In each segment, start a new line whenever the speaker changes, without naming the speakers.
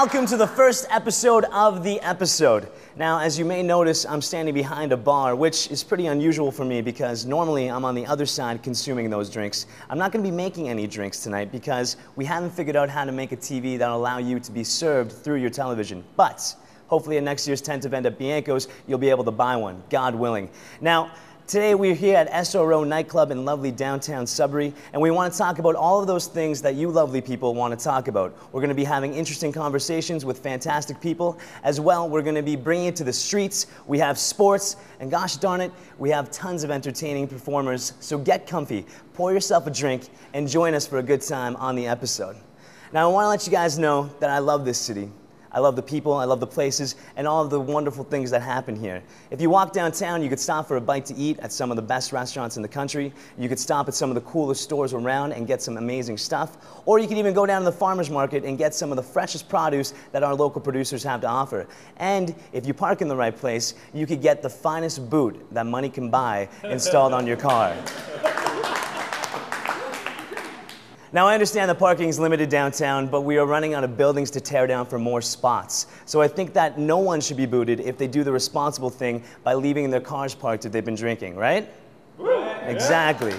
welcome to the first episode of the episode. Now, as you may notice, I'm standing behind a bar, which is pretty unusual for me because normally I'm on the other side consuming those drinks. I'm not going to be making any drinks tonight because we haven't figured out how to make a TV that'll allow you to be served through your television. But hopefully at next year's tent event at Bianco's, you'll be able to buy one, God willing. Now, today we're here at SRO Nightclub in lovely downtown Sudbury, and we want to talk about all of those things that you lovely people want to talk about. We're going to be having interesting conversations with fantastic people. As well, we're going to be bringing it to the streets. We have sports, and gosh darn it, we have tons of entertaining performers. So get comfy, pour yourself a drink, and join us for a good time on the episode. Now, I want to let you guys know that I love this city. I love the people, I love the places, and all of the wonderful things that happen here. If you walk downtown, you could stop for a bite to eat at some of the best restaurants in the country. You could stop at some of the coolest stores around and get some amazing stuff. Or you could even go down to the farmer's market and get some of the freshest produce that our local producers have to offer. And if you park in the right place, you could get the finest boot that money can buy installed on your car. Now, I understand the parking is limited downtown, but we are running out of buildings to tear down for more spots. So I think that no one should be booted if they do the responsible thing by leaving their cars parked if they've been drinking, right? Exactly.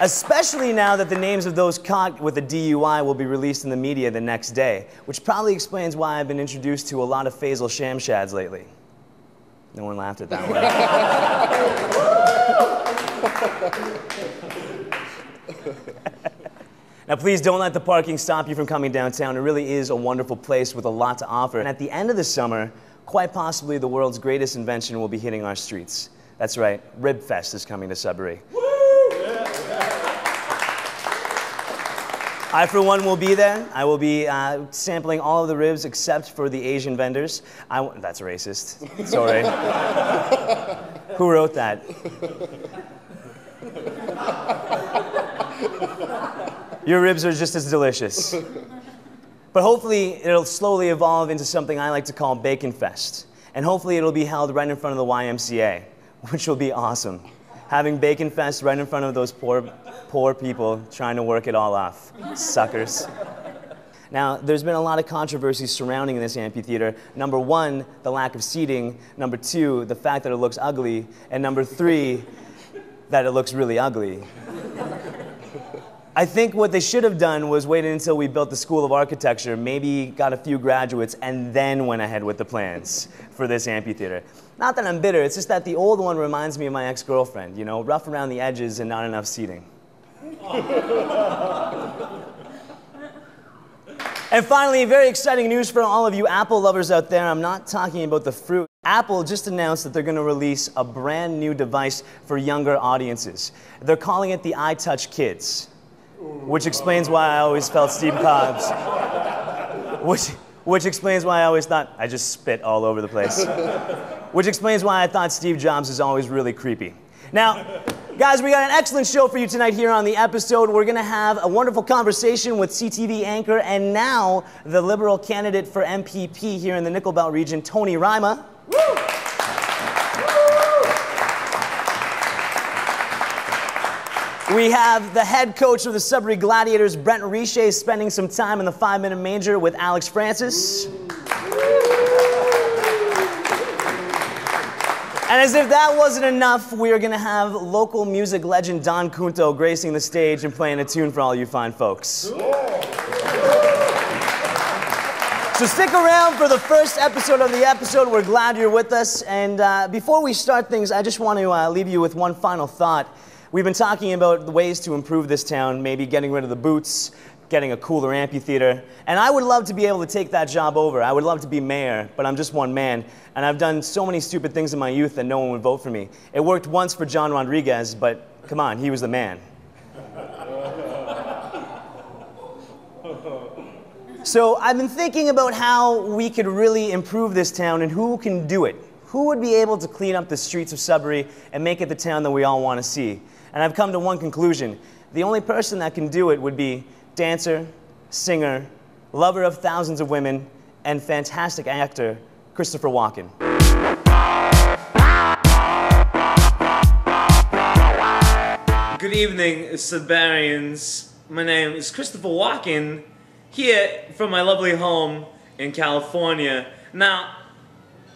Especially now that the names of those caught with a DUI will be released in the media the next day, which probably explains why I've been introduced to a lot of Faisal Shamshads lately. No one laughed at that one. Now, please don't let the parking stop you from coming downtown. It really is a wonderful place with a lot to offer. And at the end of the summer, quite possibly the world's greatest invention will be hitting our streets. That's right, Rib Fest is coming to Sudbury. I, for one, will be there. I will be sampling all of the ribs except for the Asian vendors. That's racist. Sorry. Who wrote that? Your ribs are just as delicious. But hopefully it'll slowly evolve into something I like to call Bacon Fest. And hopefully it'll be held right in front of the YMCA, which will be awesome. Having Bacon Fest right in front of those poor people trying to work it all off. Suckers. Now, there's been a lot of controversy surrounding this amphitheater. Number one, the lack of seating. Number two, the fact that it looks ugly. And number three, that it looks really ugly. I think what they should have done was waited until we built the School of Architecture, maybe got a few graduates, and then went ahead with the plans for this amphitheater. Not that I'm bitter, it's just that the old one reminds me of my ex-girlfriend, you know, rough around the edges and not enough seating. And finally, very exciting news for all of you Apple lovers out there. I'm not talking about the fruit. Apple just announced that they're going to release a brand new device for younger audiences. They're calling it the iTouch Kids. Which explains why I always felt Steve Jobs. Which explains why I always thought I just spit all over the place. Which explains why I thought Steve Jobs is always really creepy. Now, guys, we got an excellent show for you tonight here on the episode. We're going to have a wonderful conversation with CTV anchor and now the Liberal candidate for MPP here in the Nickel Belt region, Tony Rima. We have the head coach of the Sudbury Gladiators, Brent Riche, spending some time in the 5-minute manger with Alex Francis. And as if that wasn't enough, we are going to have local music legend Don Cunto gracing the stage and playing a tune for all you fine folks. So stick around for the first episode of the episode. We're glad you're with us. And before we start things, I just want to leave you with one final thought. We've been talking about the ways to improve this town, maybe getting rid of the boots, getting a cooler amphitheater. And I would love to be able to take that job over. I would love to be mayor, but I'm just one man. And I've done so many stupid things in my youth that no one would vote for me. It worked once for John Rodriguez, but come on, he was the man. So I've been thinking about how we could really improve this town and who can do it. Who would be able to clean up the streets of Sudbury and make it the town that we all want to see? And I've come to one conclusion. The only person that can do it would be dancer, singer, lover of thousands of women, and fantastic actor, Christopher Walken.
Good evening, Sudburyans. My name is Christopher Walken, here from my lovely home in California. Now,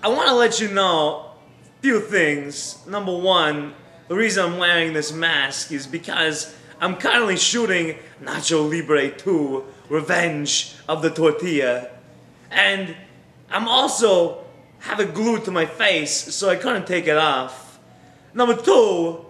I want to let you know a few things. Number one, the reason I'm wearing this mask is because I'm currently shooting Nacho Libre 2, Revenge of the Tortilla. And I'm also have it glued to my face, so I couldn't take it off. Number two,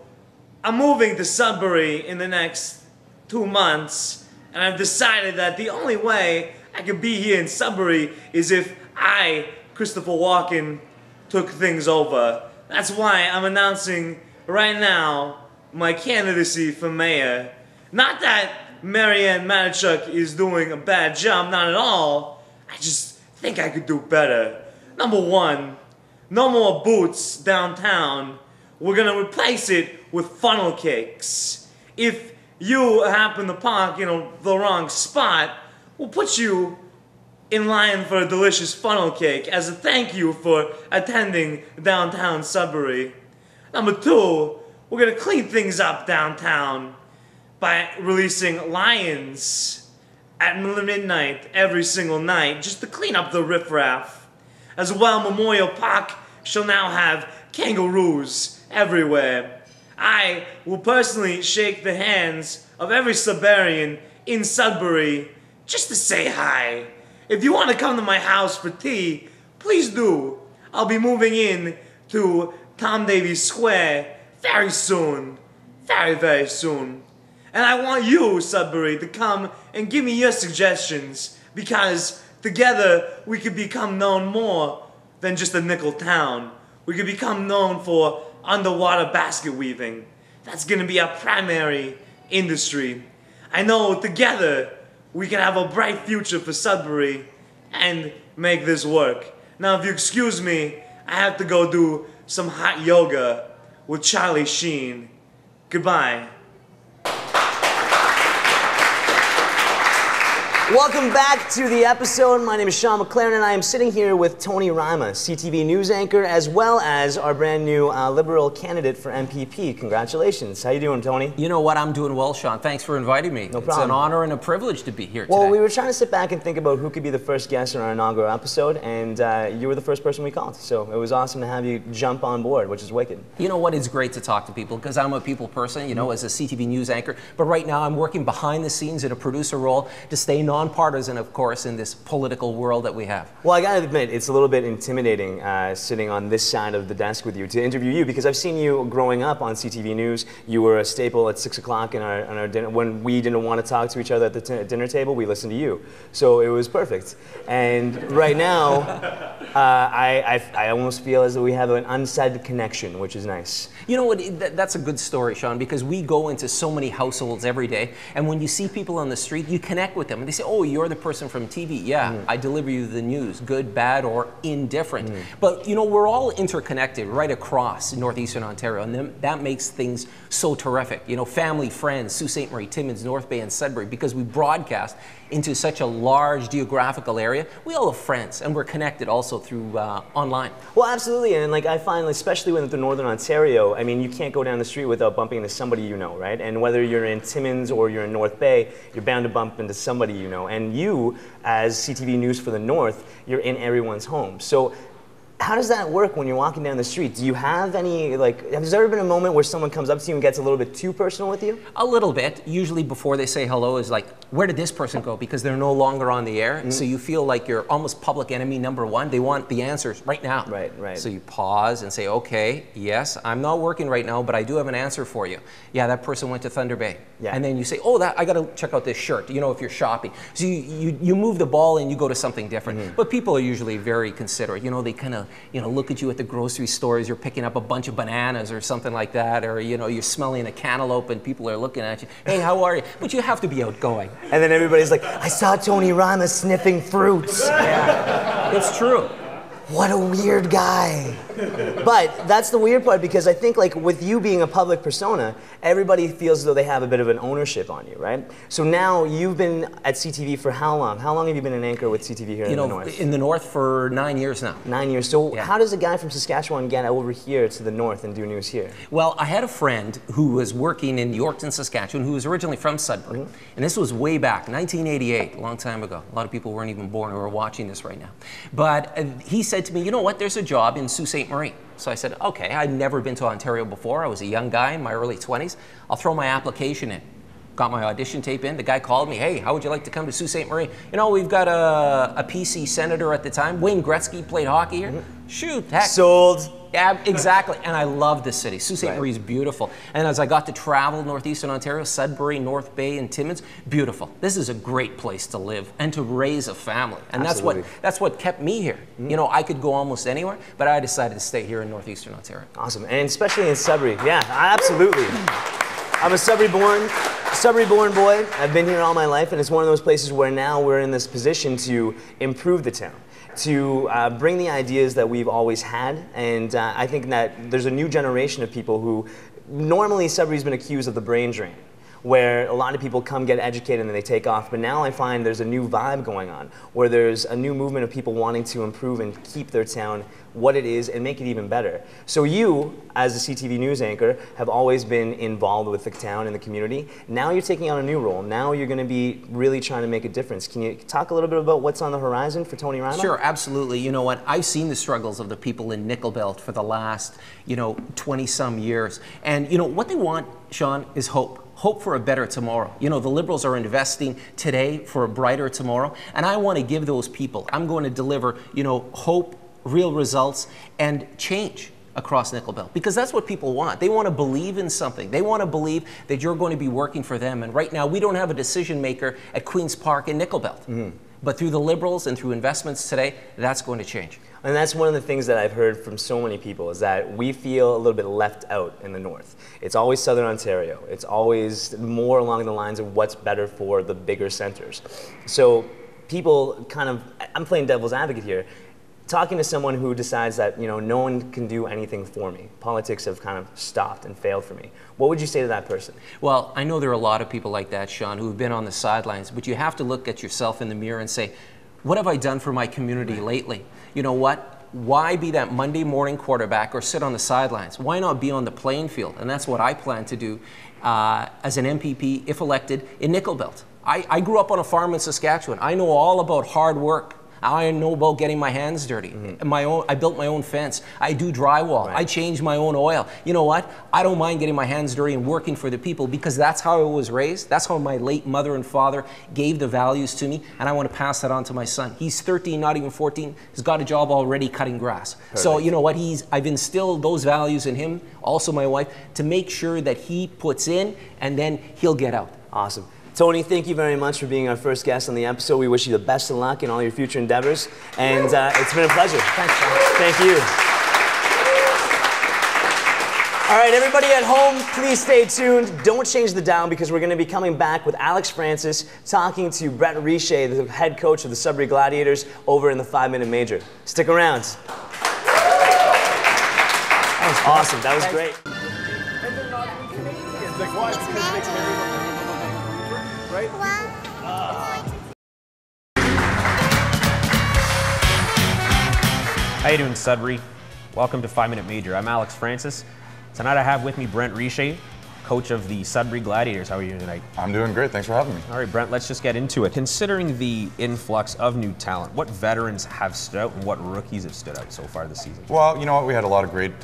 I'm moving to Sudbury in the next 2 months, and I've decided that the only way I can be here in Sudbury is if I, Christopher Walken, took things over. That's why I'm announcing right now my candidacy for mayor. Not that Marianne Matichuk is doing a bad job, not at all. I just think I could do better. Number one, no more boots downtown. We're gonna replace it with funnel cakes. If you happen to park in the wrong spot, we'll put you in line for a delicious funnel cake as a thank you for attending downtown Sudbury. Number two, we're gonna clean things up downtown by releasing lions at midnight every single night just to clean up the riffraff. As well, Memorial Park shall now have kangaroos everywhere. I will personally shake the hands of every Sudburian in Sudbury just to say hi. If you want to come to my house for tea, please do. I'll be moving in to Tom Davies Square very soon. Very, very soon. And I want you, Sudbury, to come and give me your suggestions, because together we could become known more than just a nickel town. We could become known for underwater basket weaving. That's gonna be our primary industry. I know together we can have a bright future for Sudbury and make this work. Now, if you excuse me, I have to go do some hot yoga with Charlie Sheen. Goodbye.
Welcome back to the episode. My name is Sean McLaren, and I am sitting here with Tony Rima, CTV news anchor, as well as our brand new Liberal candidate for MPP. Congratulations. How you doing, Tony?
You know what? I'm doing well, Sean. Thanks for inviting me.
No problem.
It's an honor and a privilege to be here today.
Well, we were trying to sit back and think about who could be the first guest in our inaugural episode, and you were the first person we called. So it was awesome to have you jump on board, which is wicked.
You know what? It's great to talk to people because I'm a people person, you know, as a CTV news anchor. But right now I'm working behind the scenes in a producer role to stay nonpartisan, of course, in this political world that we have.
Well, I gotta admit, it's a little bit intimidating sitting on this side of the desk with you to interview you, because I've seen you growing up on CTV News. You were a staple at 6 o'clock in our dinner. When we didn't want to talk to each other at the dinner table, we listened to you. So it was perfect. And right now, I almost feel as though we have an unsaid connection, which is nice.
You know what? That's a good story, Sean, because we go into so many households every day, and when you see people on the street, you connect with them, and they say, "Oh, you're the person from TV." Yeah, I deliver you the news, good, bad, or indifferent. But you know, we're all interconnected right across northeastern Ontario, and that makes things so terrific. You know, family, friends, Sault Ste. Marie, Timmins, North Bay, and Sudbury, because we broadcast into such a large geographical area. We all have friends, and we're connected also through online.
Well, absolutely, and like I find, especially with the Northern Ontario, I mean, you can't go down the street without bumping into somebody you know, right? And whether you're in Timmins or you're in North Bay, you're bound to bump into somebody you know. And you, as CTV News for the North, you're in everyone's home. So how does that work when you're walking down the street? Do you have any, like, has there ever been a moment where someone comes up to you and gets a little bit too personal with you?
A little bit. Usually before they say hello is like, where did this person go? Because they're no longer on the air. So you feel like you're almost public enemy number one. They want the answers right now.
Right, right.
So you pause and say, okay, yes, I'm not working right now, but I do have an answer for you. Yeah, that person went to Thunder Bay. Yeah. And then you say, oh, I got to check out this shirt, you know, if you're shopping. So you move the ball and you go to something different. But people are usually very considerate. You know, they kind of, you know, look at you at the grocery store as you're picking up a bunch of bananas or something like that, or you know, you're smelling a cantaloupe and people are looking at you. Hey, how are you? But you have to be outgoing.
And then everybody's like, I saw Tony Rima sniffing fruits.
Yeah, it's true.
what a weird guy. But that's the weird part, because I think like with you being a public persona, everybody feels as though they have a bit of an ownership on you, right? So now you've been at CTV for how long? How long have you been an anchor with CTV here in the North?
In the North for 9 years now.
9 years. So how does a guy from Saskatchewan get over here to the North and do news here?
Well, I had a friend who was working in Yorkton, Saskatchewan, who was originally from Sudbury. And this was way back, 1988, a long time ago. A lot of people weren't even born who are watching this right now. But he said to me, you know what, there's a job in Sault Ste. Marie. So I said, okay, I'd never been to Ontario before. I was a young guy in my early 20s. I'll throw my application in. Got my audition tape in. The guy called me, hey, how would you like to come to Sault Ste. Marie? You know, we've got a PC senator at the time. Wayne Gretzky played hockey here. Shoot, heck.
Sold.
Yeah, exactly. And I love this city. Sault Ste. Marie is beautiful. And as I got to travel northeastern Ontario, Sudbury, North Bay, and Timmins, beautiful. This is a great place to live and to raise a family. And that's what kept me here. You know, I could go almost anywhere, but I decided to stay here in northeastern Ontario.
Awesome. And especially in Sudbury. Yeah, absolutely. I'm a Sudbury-born boy. I've been here all my life, and it's one of those places where now we're in this position to improve the town, to bring the ideas that we've always had, and I think that there's a new generation of people who, normally Sudbury's been accused of the brain drain, where a lot of people come get educated and then they take off, but now I find there's a new vibe going on, where there's a new movement of people wanting to improve and keep their town what it is and make it even better. So you, as a CTV news anchor, have always been involved with the town and the community. Now you're taking on a new role. Now you're going to be really trying to make a difference. Can you talk a little bit about what's on the horizon for Tony Rima?
Sure, absolutely. You know what? I've seen the struggles of the people in Nickel Belt for the last, 20-some years. And, what they want, Sean, is hope. Hope for a better tomorrow. The Liberals are investing today for a brighter tomorrow. And I want to give those people, I'm going to deliver, hope, real results, and change across Nickel Belt, because that's what people want. They want to believe in something. They want to believe that you're going to be working for them. And right now, we don't have a decision maker at Queen's Park in Nickel Belt. But through the Liberals and through investments today, that's going to change.
And that's one of the things that I've heard from so many people, is that we feel a little bit left out in the North. It's always Southern Ontario. It's always more along the lines of what's better for the bigger centers. So people I'm playing devil's advocate here, talking to someone who decides that, no one can do anything for me. Politics have kind of stopped and failed for me. What would you say to that person?
Well, I know there are a lot of people like that, Sean, who've been on the sidelines, but you have to look at yourself in the mirror and say, what have I done for my community lately? You know what? Why be that Monday morning quarterback or sit on the sidelines? Why not be on the playing field? And that's what I plan to do as an MPP, if elected, in Nickel Belt. I grew up on a farm in Saskatchewan. I know all about hard work. I know about getting my hands dirty. I built my own fence. I do drywall. I change my own oil. You know what? I don't mind getting my hands dirty and working for the people, because that's how I was raised. That's how my late mother and father gave the values to me, and I want to pass that on to my son. He's 13, not even 14. He's got a job already cutting grass. Perfect. So you know what? I've instilled those values in him, also my wife, to make sure that he puts in and then he'll get out.
Awesome. Tony, thank you very much for being our first guest on the episode. We wish you the best of luck in all your future endeavors. And it's been a pleasure.
Thanks, Sean.
Thank you. All right, everybody at home, please stay tuned. Don't change the dial, because we're going to be coming back with Alex Francis talking to Brent Richer, the head coach of the Sudbury Gladiators, over in the 5-Minute Major. Stick around. That was awesome. That was great.
And they're not even Canadians. Like, why? Because they carry them. Right?
How you doing, Sudbury? Welcome to 5-Minute Major. I'm Alex Francis. Tonight I have with me Brent Richer, coach of the Sudbury Gladiators. How are you doing tonight?
I'm doing great. Thanks for having me.
All right, Brent, let's just get into it. Considering the influx of new talent, what veterans have stood out and what rookies have stood out so far this season?
Well, you know what? We had a lot of great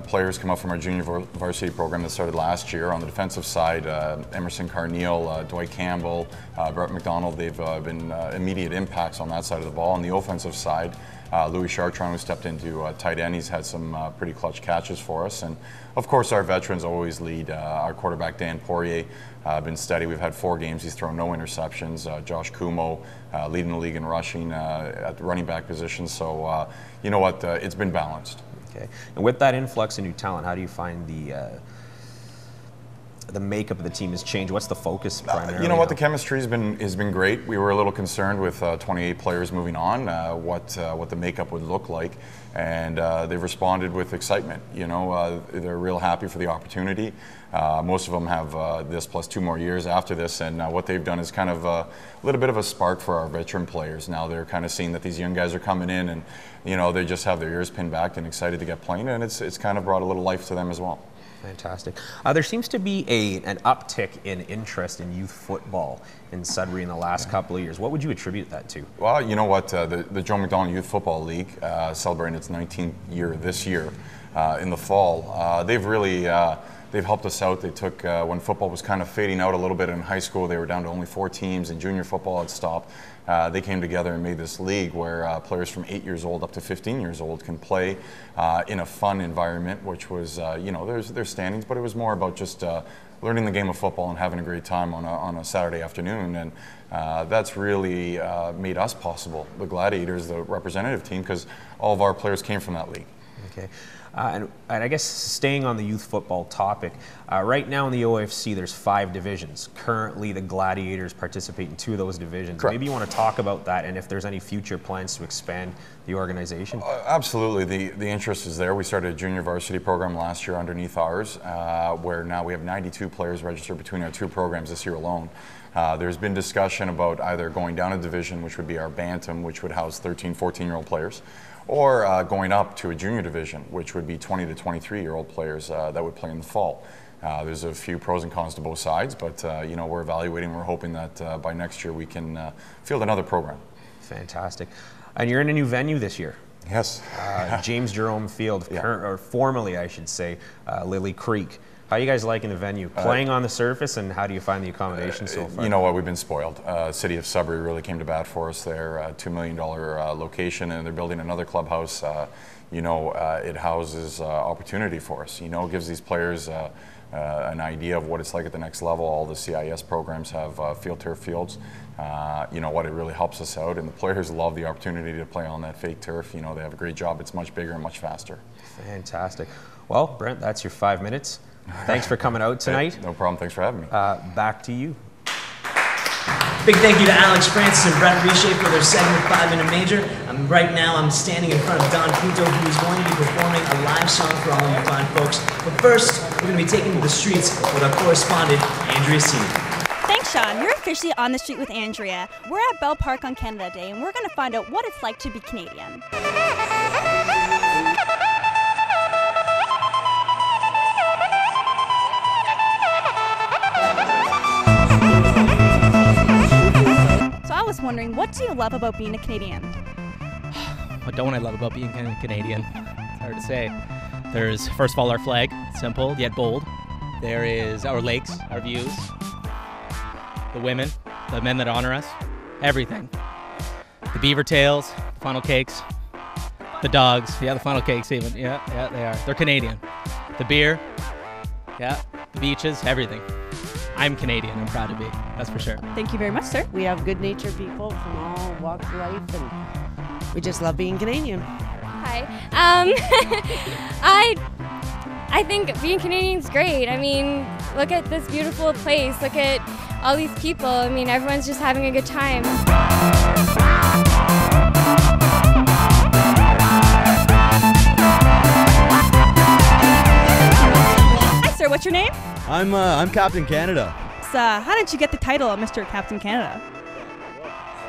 players come up from our junior varsity program that started last year. On the defensive side, Emerson Carneal, Dwight Campbell, Brett McDonald, they've been immediate impacts on that side of the ball. On the offensive side, Louis Chartrand, who stepped into tight end, he's had some pretty clutch catches for us. And of course, our veterans always lead. Our quarterback, Dan Poirier, been steady. We've had 4 games. He's thrown no interceptions. Josh Kumo, leading the league in rushing at the running back position. So, you know what? It's been balanced.
Okay. And with that influx of new talent, how do you find the makeup of the team has changed? What's the focus primarily?
You know what, the chemistry has been great. We were a little concerned with 28 players moving on, what the makeup would look like, and they've responded with excitement. You know, they're real happy for the opportunity. Most of them have this plus 2 more years after this, and what they've done is kind of a little bit of a spark for our veteran players. Now they're kind of seeing that these young guys are coming in, and you know, they just have their ears pinned back and excited to get playing, and it's kind of brought a little life to them as well.
Fantastic. There seems to be an uptick in interest in youth football in Sudbury in the last couple of years. What would you attribute that to? Well,
you know what, the Joe McDonald Youth Football League, celebrating its 19th year this year in the fall, they've really they've helped us out. They took, when football was kind of fading out a little bit in high school, they were down to only 4 teams, and junior football had stopped. They came together and made this league where players from 8 years old up to 15 years old can play in a fun environment, which was, you know, there's standings, but it was more about just learning the game of football and having a great time on a Saturday afternoon. And that's really made us possible, the Gladiators, the representative team, because all of our players came from that league.
Okay. And I guess staying on the youth football topic, right now in the OFC there's 5 divisions. Currently the Gladiators participate in 2 of those divisions.
Correct.
Maybe you want to talk about that and if there's any future plans to expand the organization.
Absolutely, the interest is there. We started a junior varsity program last year underneath ours, where now we have 92 players registered between our 2 programs this year alone. There's been discussion about either going down a division, which would be our Bantam, which would house 13, 14-year-old players, or going up to a junior division, which would be 20 to 23-year-old players that would play in the fall. There's a few pros and cons to both sides, but you know, we're evaluating. We're hoping that by next year we can field another program.
Fantastic. And you're in a new venue this year.
Yes.
James Jerome Field, or formerly I should say, Lily Creek. How are you guys liking the venue? Playing on the surface, and how do you find the accommodation so far?
You know what, we've been spoiled. City of Sudbury really came to bat for us there. $2 million location, and they're building another clubhouse. You know, it houses opportunity for us. You know, it gives these players an idea of what it's like at the next level. All the CIS programs have field turf fields. You know what, it really helps us out, and the players love the opportunity to play on that fake turf. You know, they have a great job. It's much bigger and much faster.
Fantastic. Well, Brent, that's your 5 minutes. Thanks for coming out tonight.
No problem. Thanks for having me.
Back to you.
Big thank you to Alex Francis and Brent Richer for their segment 5-Minute Major. Right now I'm standing in front of Don Pinto, who is going to be performing a live song for all you fine folks. But first, we're going to be taking to the streets with our correspondent, Andrea Seeley.
Thanks, Sean. You're officially on the street with Andrea. We're at Bell Park on Canada Day, and we're going to find out what it's like to be Canadian. I was wondering, what do you love about being a Canadian?
What don't I love about being Canadian? It's hard to say. There's, first of all, our flag, simple yet bold. There is our lakes, our views, the women, the men that honor us, everything. The beaver tails, the funnel cakes, the dogs, yeah, the funnel cakes even, yeah, they are. They're Canadian. The beer, yeah, the beaches, everything. I'm Canadian, I'm proud to be, that's for sure.
Thank you very much, sir.
We have good-natured people from all walks of life, and we just love being Canadian.
Hi. I think being Canadian is great. I mean, look at this beautiful place. Look at all these people. I mean, everyone's just having a good time.
Hi, sir. What's your name?
I'm Captain Canada.
So, how did you get the title of Mr. Captain Canada?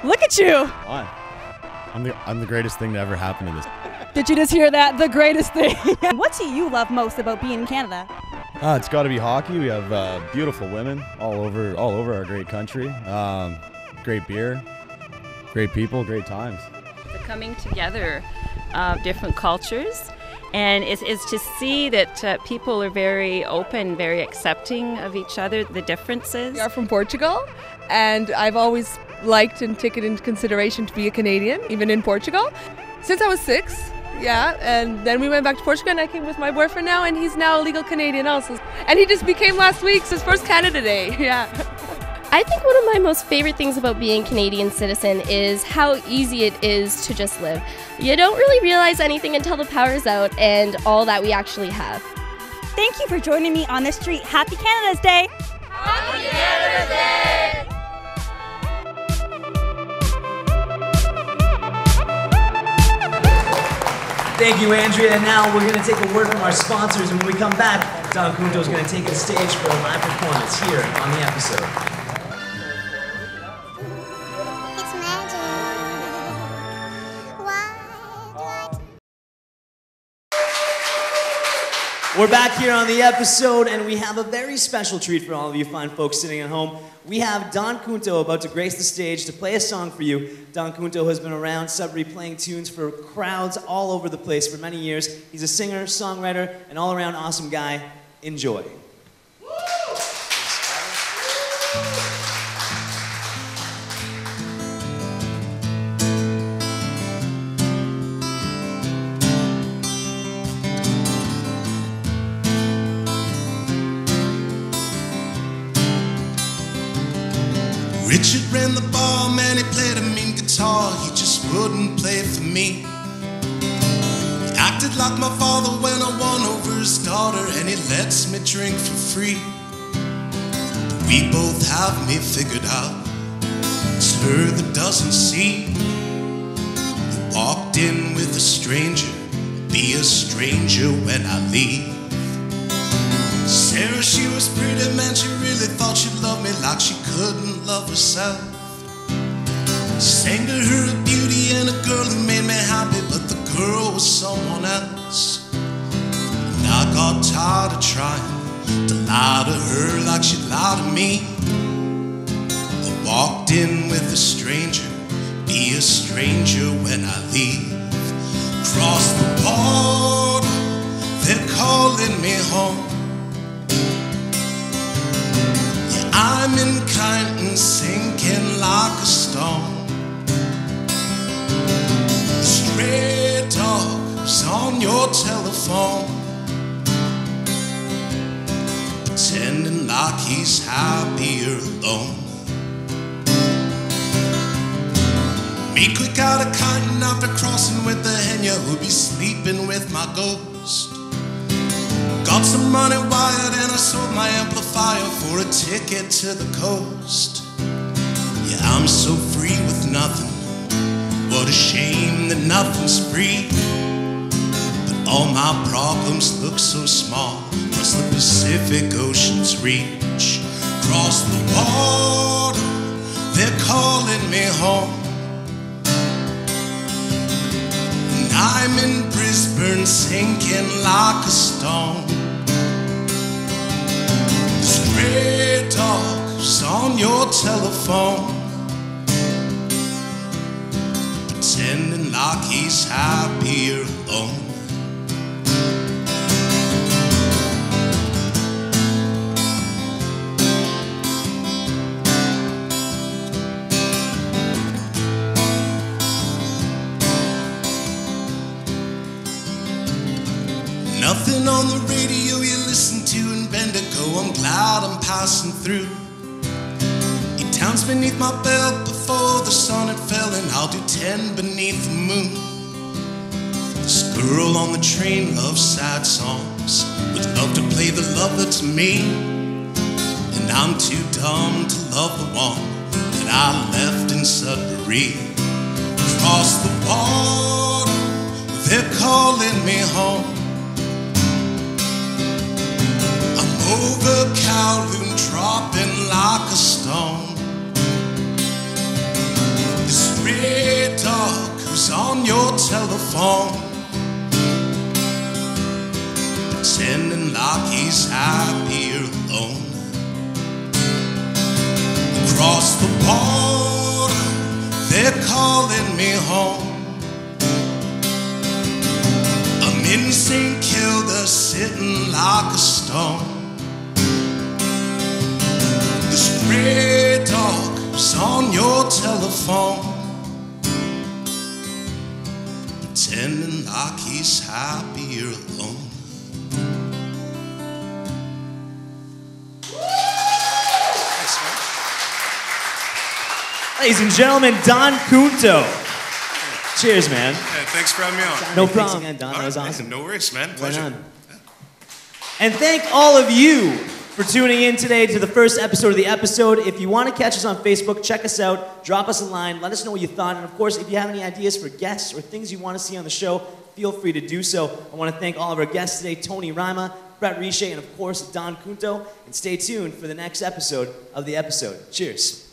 Look at you!
Why? I'm the greatest thing to ever happen to this.
Did you just hear that? The greatest thing. What do you love most about being in Canada?
It's got to be hockey. We have beautiful women all over our great country. Great beer, great people, great times.
The coming together of different cultures. And it's to see that people are very open, very accepting of each other, the differences.
We are from Portugal, and I've always liked and taken into consideration to be a Canadian, even in Portugal, since I was 6. Yeah, and then we went back to Portugal, and I came with my boyfriend now, and he's now a legal Canadian also. And he just became last week, so his first Canada Day, yeah.
I think one of my most favorite things about being a Canadian citizen is how easy it is to just live. You don't really realize anything until the power's out and all that we actually have.
Thank you for joining me on the street. Happy Canada's Day!
Happy Canada's Day!
Thank you, Andrea. And now we're going to take a word from our sponsors, and when we come back, Don Cunto is going to take the stage for a live performance here on the episode. We're back here on the episode, and we have a very special treat for all of you fine folks sitting at home. We have Don Cunto about to grace the stage to play a song for you. Don Cunto has been around Sudbury playing tunes for crowds all over the place for many years. He's a singer, songwriter, and all-around awesome guy. Enjoy.
Richard ran the bar, man, he played a mean guitar, he just wouldn't play for me. He acted like my father when I won over his daughter, and he lets me drink for free. But we both have me figured out, it's her that doesn't see. He walked in with a stranger, be a stranger when I leave. Sarah, she was pretty, man, she really thought she'd love me like she couldn't love herself. Sang to her a beauty and a girl who made me happy, but the girl was someone else. And I got tired of trying to lie to her like she'd lie to me. I walked in with a stranger, be a stranger when I leave. Cross the border, they're calling me home. I'm in Kyneton, sinking like a stone. The stray dog's on your telephone, pretending like he's happier alone. Me quick out of Kyneton after crossing with the Henya, who'd be sleeping with my ghost. Got some money wired and I sold my amplifier for a ticket to the coast. Yeah, I'm so free with nothing. What a shame that nothing's free. But all my problems look so small across the Pacific Ocean's reach. Cross the water, they're calling me home. And I'm in Brisbane, sinking like a stone. Stray dog's on your telephone, pretending like he's happier alone. Nothing on the radio you listen to in Bendigo, I'm glad I'm passing through. He towns beneath my belt before the sun had fell, and I'll do 10 beneath the moon. This girl on the train loves sad songs, would love to play the lover to me. And I'm too dumb to love the one that I left in Sudbury. Across the water, they're calling me home. Over Kowloon, dropping like a stone. The stray dog who's on your telephone, pretending like he's happier alone. Across the border, they're calling me home. I'm in St. Kilda, sitting like a stone. The stray dog's on your telephone, pretending like he's happier alone.
Ladies and gentlemen, Don Cunto. Cheers, man.
Yeah, thanks for having me on.
No problem. Thanks again, Don. That was awesome.
No worries, man. Pleasure.
Right on. And thank all of you for tuning in today to the first episode of the episode. If you want to catch us on Facebook, check us out, drop us a line, let us know what you thought. And of course, if you have any ideas for guests or things you want to see on the show, feel free to do so. I want to thank all of our guests today, Tony Rima, Brett Riche, and of course, Don Kunto. And stay tuned for the next episode of the episode. Cheers.